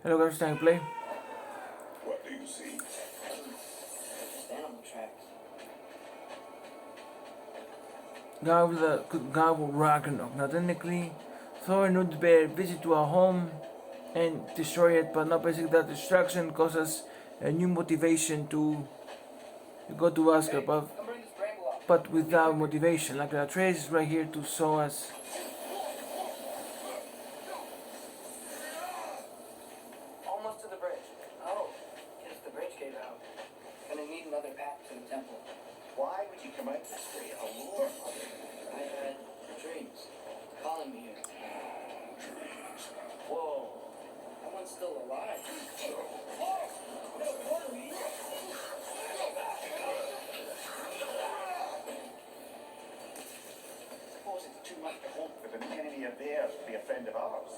Hello guys, time to play. What do you see? Just animal tracks. God will raganrok. Now technically, Thor and the bear visit to our home and destroy it, but not basically that destruction causes a new motivation to go to Asgard, Come bring this bramble up. but without motivation. Like the trace is right here to show us. Almost to the bridge. Oh, guess the bridge gave out. Gonna need another path to the temple. Why would you come out this way alone? I had dreams calling me here. Dreams. Whoa, that one's still alive. Suppose it's too much to hope that an enemy of theirs would be a friend of ours.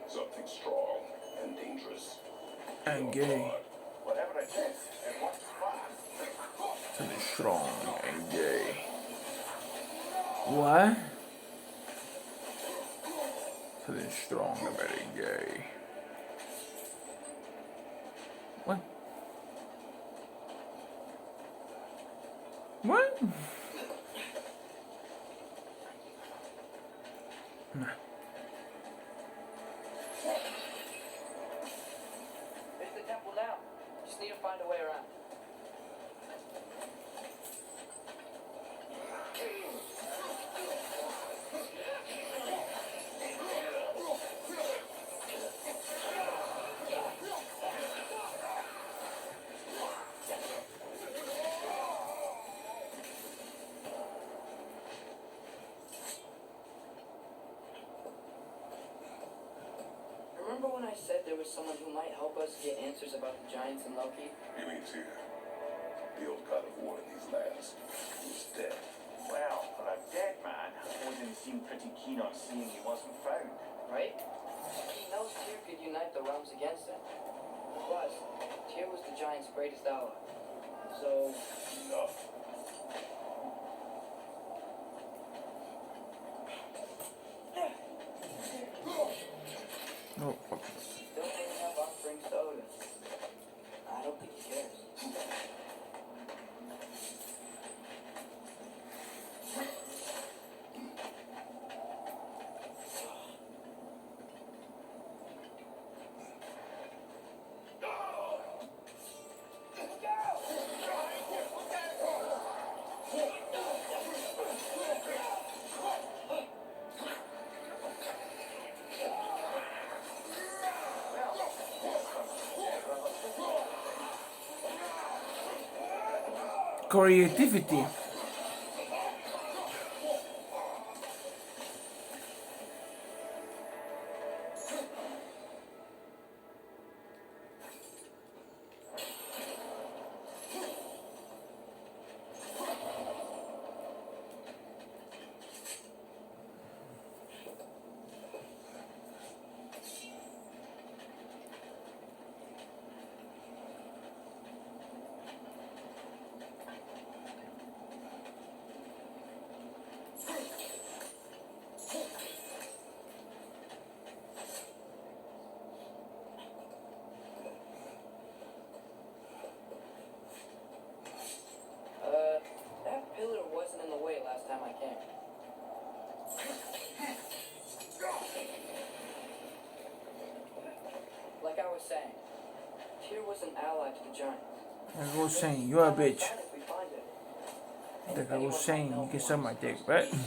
Something strong and dangerous. And gay. Whatever it is, it works fast. Something strong and gay. What? Something strong and very gay. What? What? Nah. There's the temple now. Just need to find a way around. Remember when I said there was someone who might help us get answers about the giants and Loki? You mean Tyr, the old god of war in these lands, who's dead. Well, for a dead man, Odin seemed pretty keen on seeing he wasn't found. Right? He knows Tyr could unite the realms against him. Plus, Tyr was the giant's greatest ally. So, Enough. Oh, fuck. don't even have offering soda. I don't think he cares. Creativity. That pillar wasn't in the way last time I came. Like I was saying, Tyr was an ally to the giants. Like I was saying, you're a bitch. If we find it. Like I was saying, you can suck my dick, right? Tim,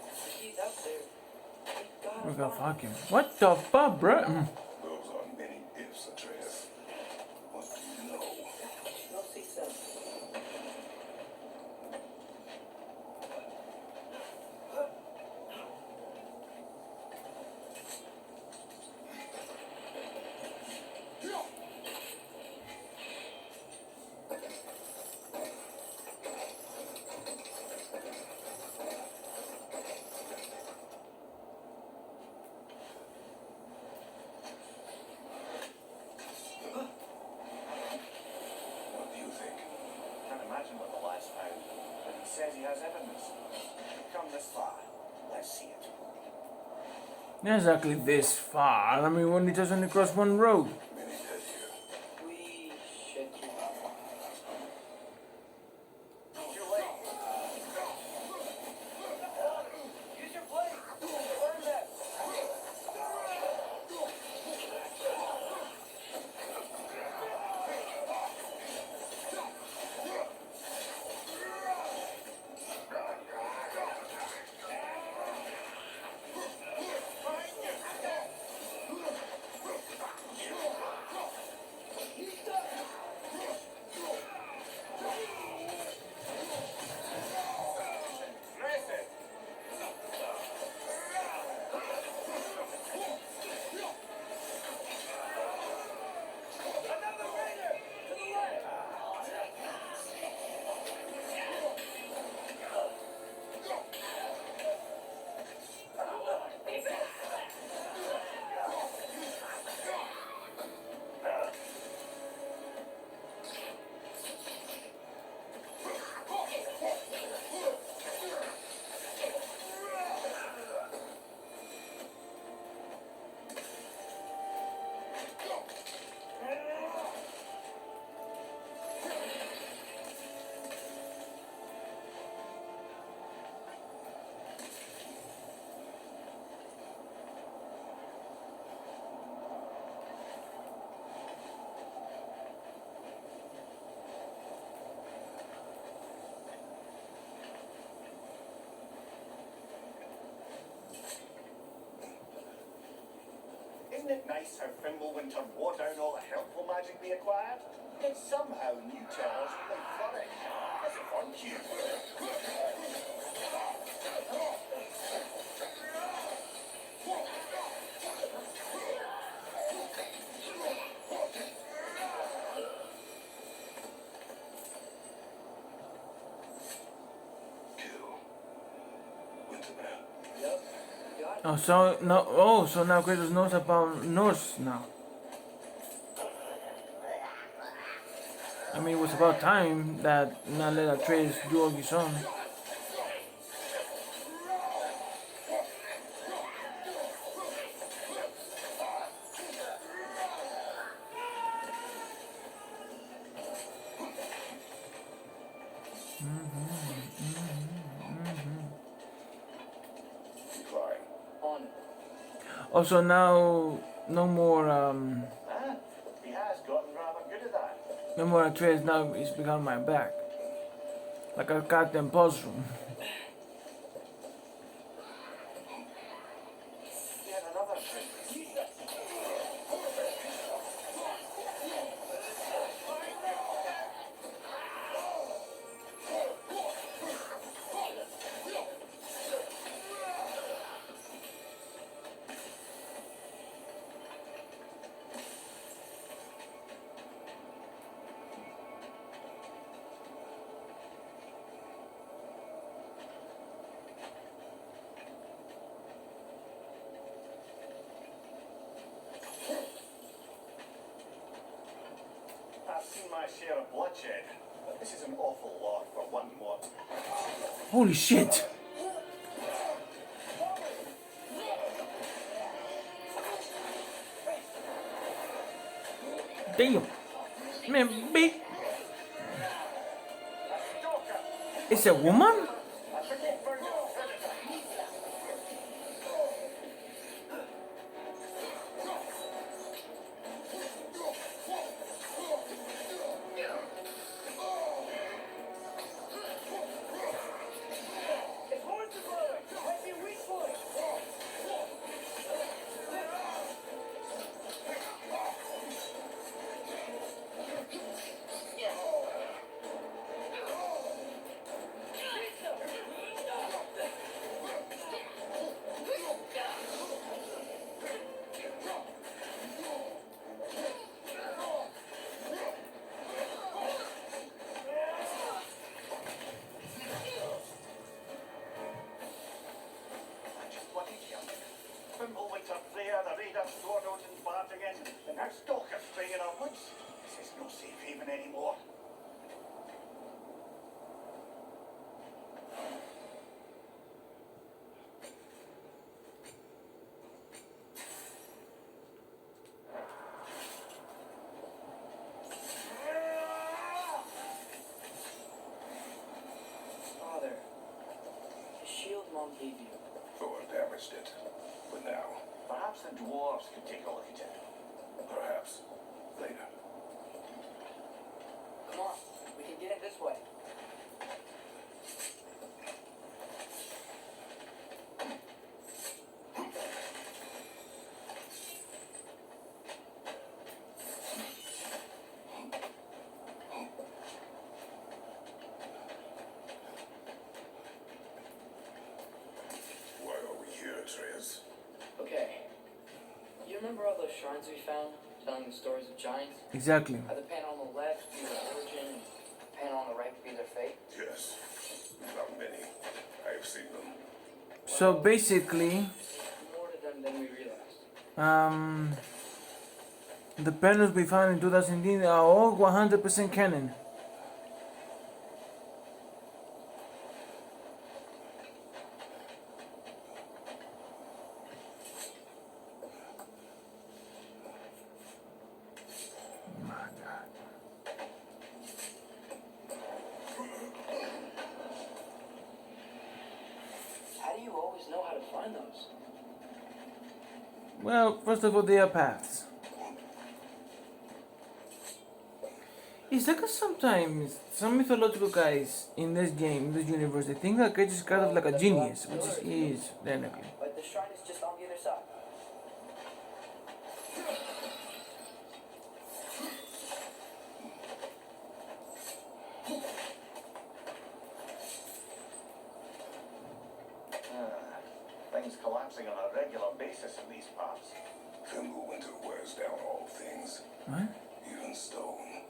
if he's up there, we gotta We're gonna find fuck him. What the fuck, bruh? Those are many ifs, Atreus. What do you know? No see sense. Not exactly this far. I mean, we only just only cross one road. Many dead here. We should keep up. Too late. Use your blade. Burn that. Isn't it nice how Fimbulwin turned water and all the helpful magic we acquired? Yet somehow new terrors really flourish. That's a fun cue. Kill. Winterman. Yep. Got it. Oh, so no. Oh, so now Kratos knows about Norse now. I mean, it was about time that not let Atreus do all his own. Decline. On it. Also now, no more Huh? He has gotten rather good at that. no more Atreus. Now he's behind my back, like a goddamn puzzle. Yet another trick. I've seen my share of bloodshed, but this is an awful lot for one more. Holy shit! Damn, man, big. It's a woman? It's horns are blowing. Might be a weak point. Pizza. salvaged it. But now, Perhaps the dwarves could take a look at it. perhaps, later. Come on, we can get it this way. Why are we here, Atreus? Okay. You remember all those shrines we found, telling the stories of giants? Exactly. How the panel on the left be their origin, and the panel on the right be their fate? Yes. Not many. I have seen them. So basically, More to them than we realized. the panels we found in 2018 are all 100% canon. My God. How do you always know how to find those? Well, first of all, they are paths. It's like sometimes some mythological guys in this game, in this universe, they think that Cage is kind of like a genius, which he is technically. But the shrine is just on the other side. Things collapsing on a regular basis in these parts. Fimbul Winter wears down all things, What? even stone.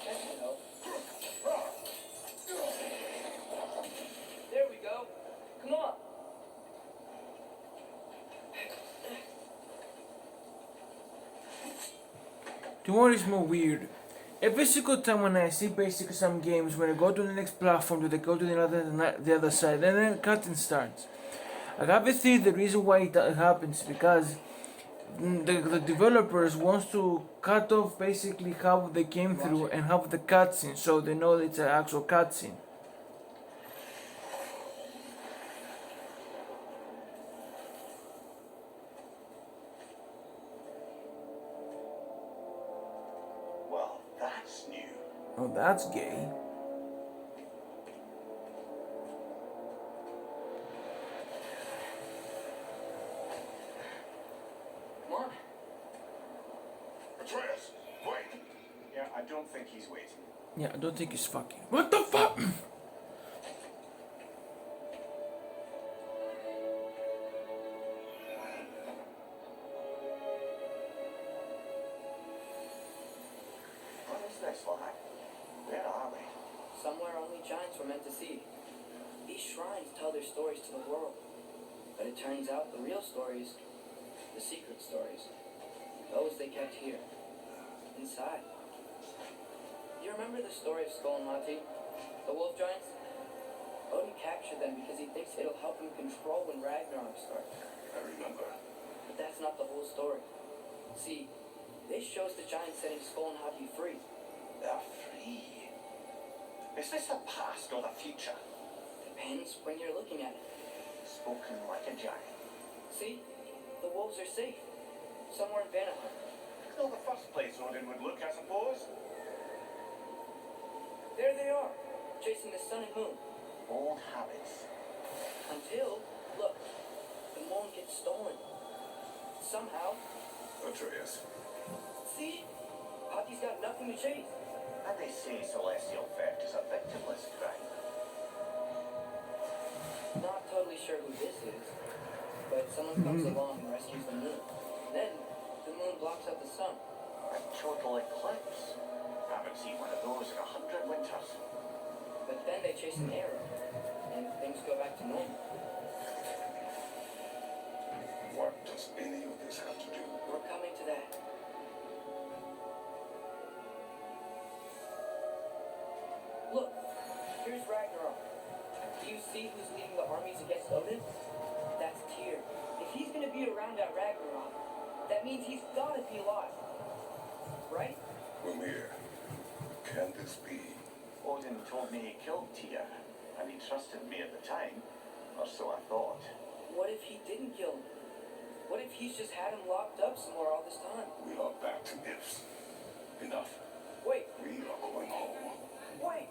That's the note. There we go. Come on. Tomorrow is more weird. Every single time when I see basically some games, when I go to the next platform, they go to the other side, and then cutting starts. I have a theory the reason why that happens because the developers wants to cut off basically how they came through and have the cutscene, so they know it's an actual cutscene. Well, that's new. Oh, that's gay. Come on. Atreus, wait! Yeah, I don't think he's waiting. Yeah, I don't think he's fucking. What the fuck? What is this like? Where are we? Somewhere only giants were meant to see. These shrines tell their stories to the world. But it turns out the real stories, the secret stories, those they kept here, inside. You remember the story of Skull and Mati, the wolf giants? Odin captured them because he thinks it'll help him control when Ragnarok starts. I remember. But that's not the whole story. See, this shows the giants setting Skull and Hati free. They're free. Is this the past or the future? Depends when you're looking at it. Spoken like a giant. See, the wolves are safe. Somewhere in Vanaheim. Still the first place Odin would look, I suppose. There they are, chasing the sun and moon. Old habits. Until, look, the moon gets stolen. Somehow. Atreus. See? Hati's got nothing to chase. And they say celestial theft is a victimless crime. Not totally sure who this is, but someone comes along and rescues the moon. Then, the moon blocks out the sun. A total eclipse. Haven't seen one of those in 100 winters. But then they chase an arrow, and things go back to normal. What does any of this have to do? We're coming to that. Look, here's Ragnarok. Do you see who's leading the armies against Odin? That's Tyr. If he's gonna be around at Ragnarok, that means he's gotta be alive. Right? Mimir, can this be? Odin told me he killed Tyr, and he trusted me at the time, or so I thought. What if he didn't kill him? What if he's just had him locked up somewhere all this time? We are back to ifs. Enough. Wait, We are going home. wait!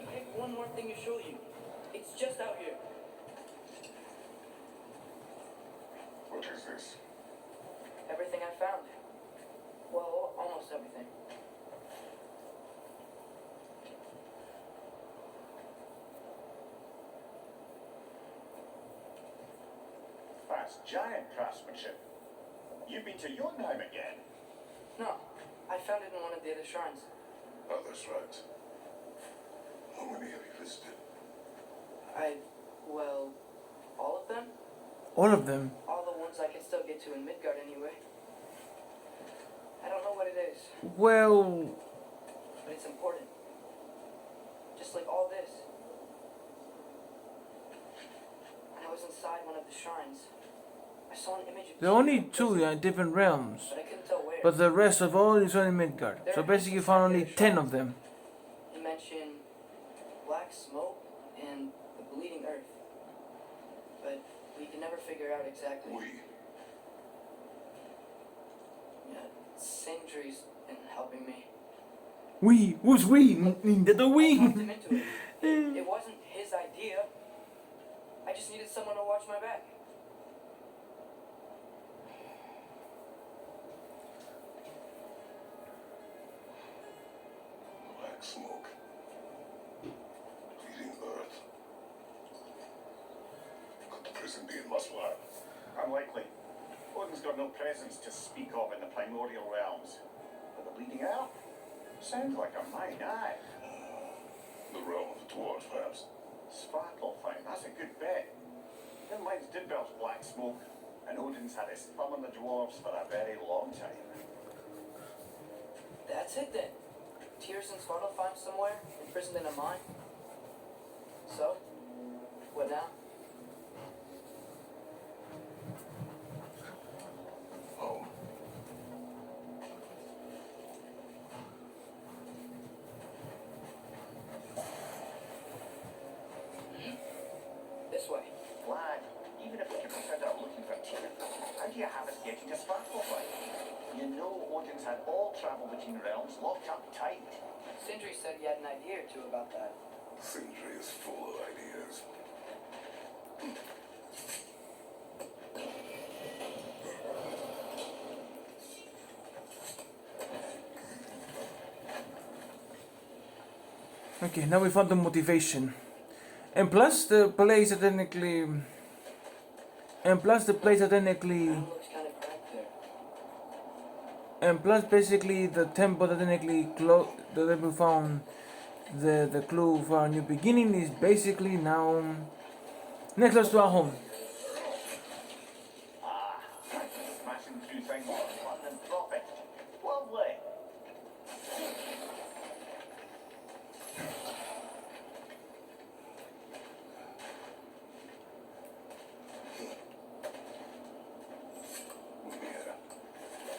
I have one more thing to show you. It's just out here. What is this? Everything I found. Well, almost everything. That's giant craftsmanship. You've been to Jotunheim again? No, I found it in one of the other shrines. Others, right? How many have you visited? Well, all of them? All of them. All the ones I can still get to in Midgard anyway. I don't know what it is, Well, but it's important. Just like all this. When I was inside one of the shrines, I saw an image of there are only Tyr in two prison, different realms, but I couldn't tell where. but the rest of all is only Midgard. So basically, you found only 10 of them. It mentioned black smoke and the bleeding earth. But we can never figure out exactly. Yeah, Sindri's been helping me. Who's we? The I talked him we. into it. It wasn't his idea. I just needed someone to watch my back. Black smoke. Bleeding earth. Could the prison be in Muspelheim? Unlikely. Odin's got no presence to speak of in the primordial realms. But the bleeding out? Sounds like a mine, aye. The realm of the dwarves, perhaps. Svartalfheim, that's a good bet. Them mines did belch black smoke, and Odin's had his thumb on the dwarves for a very long time. That's it then. Tyr's in Svartalfheim somewhere, imprisoned in a mine. So, what now? Home. This way. Lad, even if we can pretend out looking for Tyr, how do you have us getting to Svartalfheim? You know Odin's had all travel between realms locked up tight. Sindri said he had an idea or two about that. Sindri is full of ideas. Okay, now we found the motivation. And plus the place are technically... And plus the place are technically... It looks kind of cracked there. And plus basically the temple that technically that we found the clue for our new beginning is basically now next close to our home. Ah, smashing through things for fun and profit. Lovely. Mimir,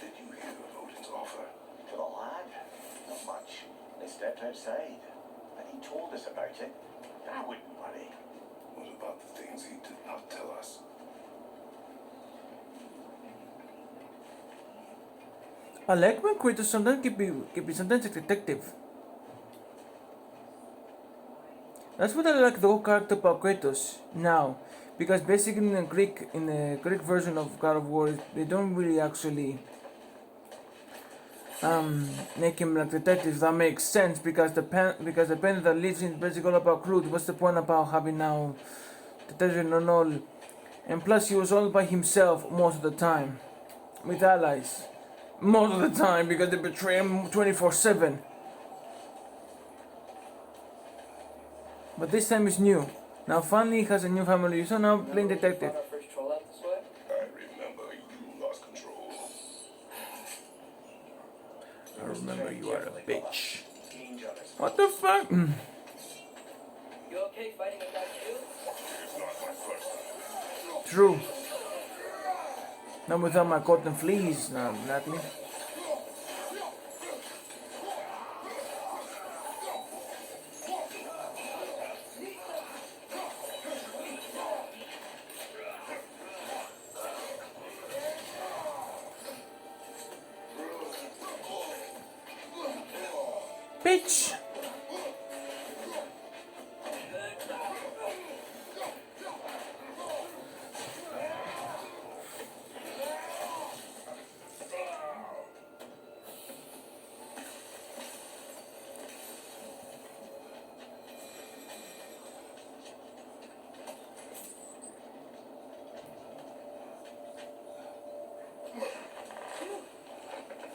did you hear of Odin's offer? To the lad? Not much. They stepped outside, and he told us about it. I wouldn't worry. What about the things he did not tell us? I like when Kratos sometimes can be sometimes a detective. That's what I like the whole character about Kratos now, because basically in the Greek version of God of War, they don't really actually make him like detective. That makes sense because the pen that lives in is basically all about Groot. What's the point about having now detective and all? And plus, he was all by himself most of the time, with allies. Most of the time because they betray him 24/7. But this time is new. Now finally he has a new family, so now playing Remember when we detective. fought our first troll out this way? I remember you lost control. I remember you are a bitch. Dangerous. What the fuck? You okay fighting without shield? It's not my first time. True. Not without my cotton fleas, exactly. Bitch!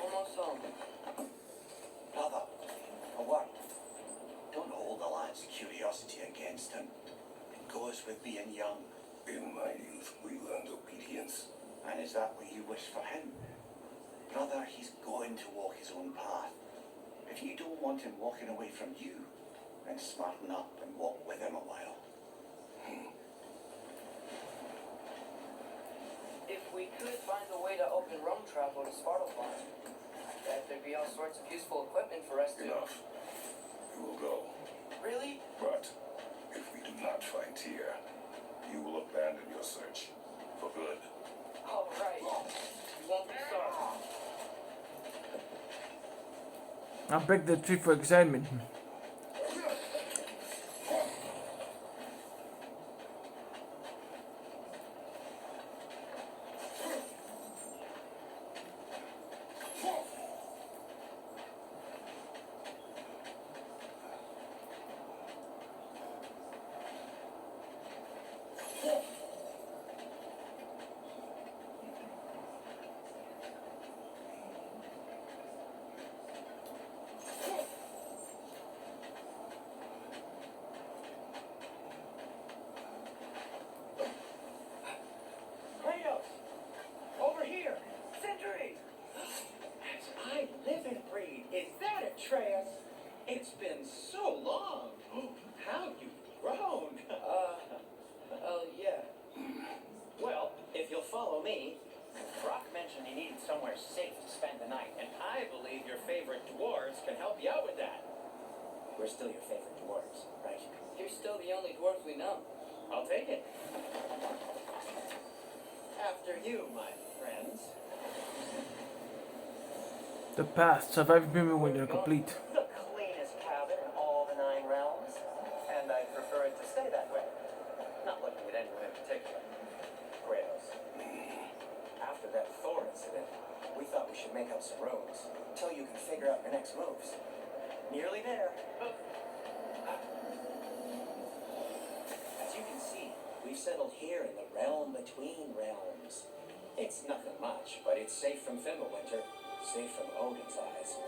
Almost home. Brother, a word. Don't hold the lad's curiosity against him. It goes with being young. In my youth, we learned obedience. And is that what you wish for him? Brother, he's going to walk his own path. If you don't want him walking away from you, then smarten up and walk with him a while. If we could find a way to open roam travel to Svartalfheim, I bet there'd be all sorts of useful equipment for us to... Enough. We will go. Really? But if we do not find Tyr, you will abandon your search. For good. All right. You won't be sorry. I'll break the tree for excitement. Kratos! Over here! Sentry! As I live and breathe, is that Atreus? It's been so long. How you've grown. Yeah. Well, if you'll follow me, Brock mentioned he needed somewhere safe to spend the night, and I believe your favorite dwarves can help you out with that. We're still your favorite dwarves, right? You're still the only dwarf we know. I'll take it. After you, my friends. The path. Survive people when they're complete. The cleanest cabin in all the 9 realms, and I prefer it to stay that way. Not looking at anyone in particular. Kratos. After that Thor incident, we thought we should make up some roads until you can figure out your next moves. Nearly there. As you can see, we've settled here in the realm between realms. It's nothing much, but it's safe from Fimbulwinter, safe from Odin's eyes.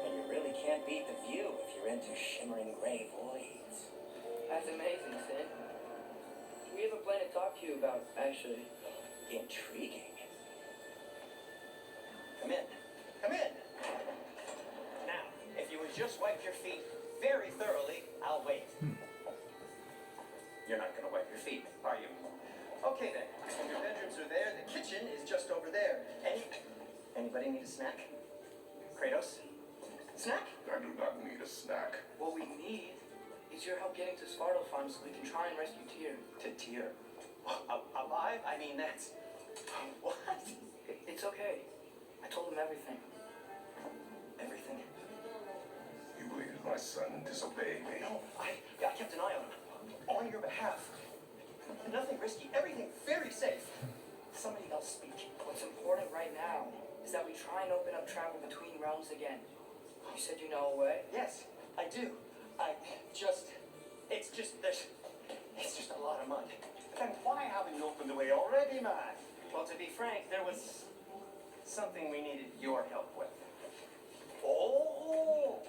And you really can't beat the view if you're into shimmering gray voids. That's amazing, Sid. We have a plan to talk to you about, actually. Intriguing. Come in. Come in. Now, if you would just wipe your feet very thoroughly, I'll wait. You're not going to wipe your feet, are you? Okay then. Your bedrooms are there. The kitchen is just over there. Anybody need a snack? Kratos? Snack? I do not need a snack. What we need is your help getting to Svartalfheim so we can try and rescue Tyr. To Tyr. Alive? I mean, that's... What? It's okay. I told him everything. Everything? You believe my son disobeyed me? No, I kept an eye on him. On your behalf. Nothing risky. Everything very safe. Somebody else speak. What's important right now is that we try and open up travel between realms again. You said you know a way? Yes, I do. It's just a lot of mud. Then why haven't you opened the way already, man? Well, to be frank, there was something we needed your help with. Oh!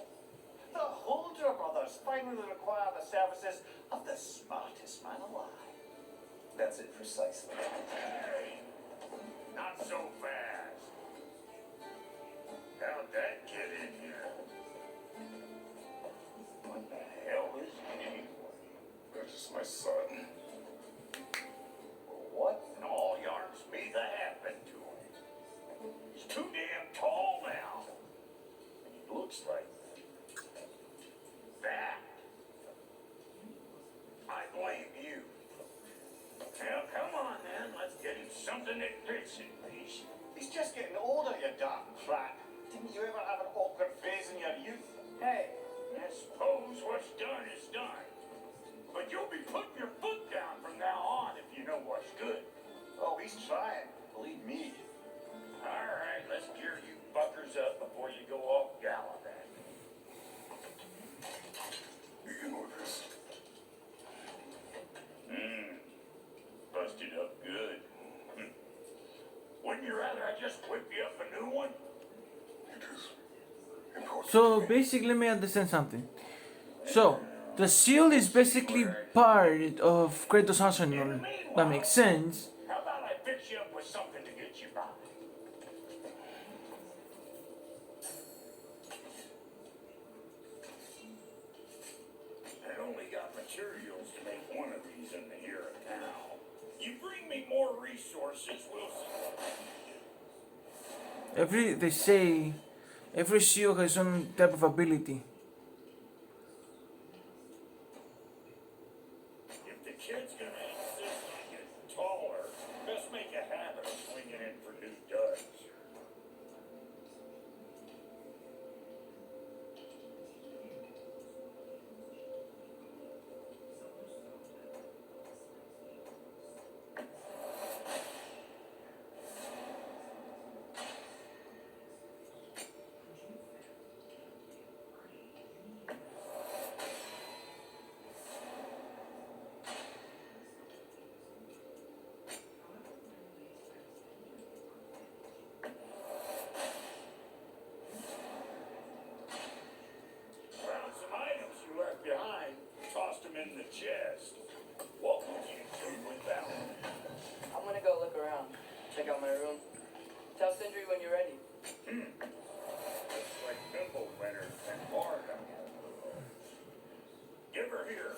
The Holder brothers finally require the services of the smartest man alive. That's it precisely. Not so fast. How'd that get in here? What the hell is he? That is my son. What in all yarns me that happened to him? He's too damn tall now. And he looks like that. I blame you. Now, come on then, let's get him something that fits him, please. He's just getting older, you darn prat. Didn't you ever have an awkward phase in your youth? Hey, suppose what's done is done. But you'll be putting your foot down from now on if you know what's good. Oh, he's trying. Believe me. All right, let's gear you buckers up before you go off gallivanting. Begin with this. Busted up good. Wouldn't you rather I just whip you up a new one? It is important. So basically, let me understand something. So the shield is basically part of Kratos' arsenal. That makes sense. How about I fix you up with something to get you by? I only got materials to make one of these in the here and now. You bring me more resources, we'll see. They say every shield has its own type of ability. If the kid's gonna insist on getting taller, best make a habit of swinging in for new duds. Found some items you left behind, tossed them in the chest. What would you do with that one? I'm gonna go look around, check out my room. Tell Sindri when you're ready. Looks like Bimbo Leonard and Barga. Give her here.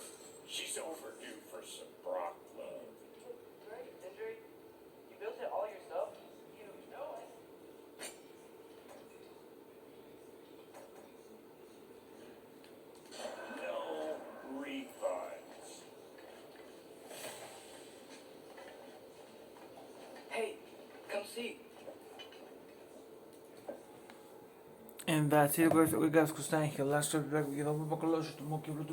She's overdue for some Brock love. Great, Sindri. You built it all yourself? You know it. No refunds. Hey, come see. And that's it, guys. We guys could stand here. Last time, back. You know, we're close to Monkey, to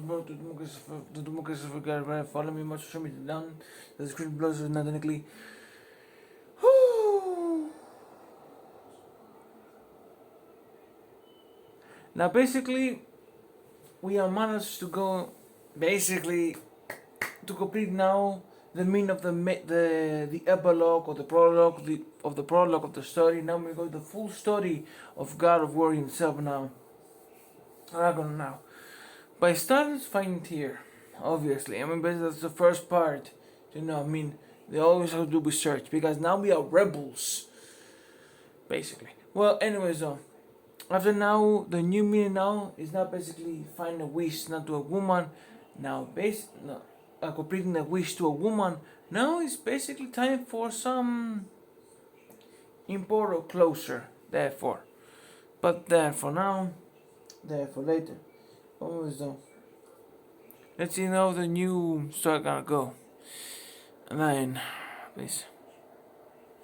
Democracy. Follow me, much show me down. The screen blows not technically. Now, basically, we are managed to go, basically, to complete now the mean of the epilogue or the prologue of the prologue of the story. Now we go to the full story of God of War himself now. Ragnarok now. But I started finding here, obviously. I mean, basically that's the first part. You know, I mean, they always have to do research because now we are rebels, basically. Well, anyways, though, after now, the new meaning now is not basically find a wish not to a woman. Now, completing the wish to a woman. Now it's basically time for some important closure. Therefore, but there for now, there for later. Always though. Let's see how the new story gonna go. And then, please.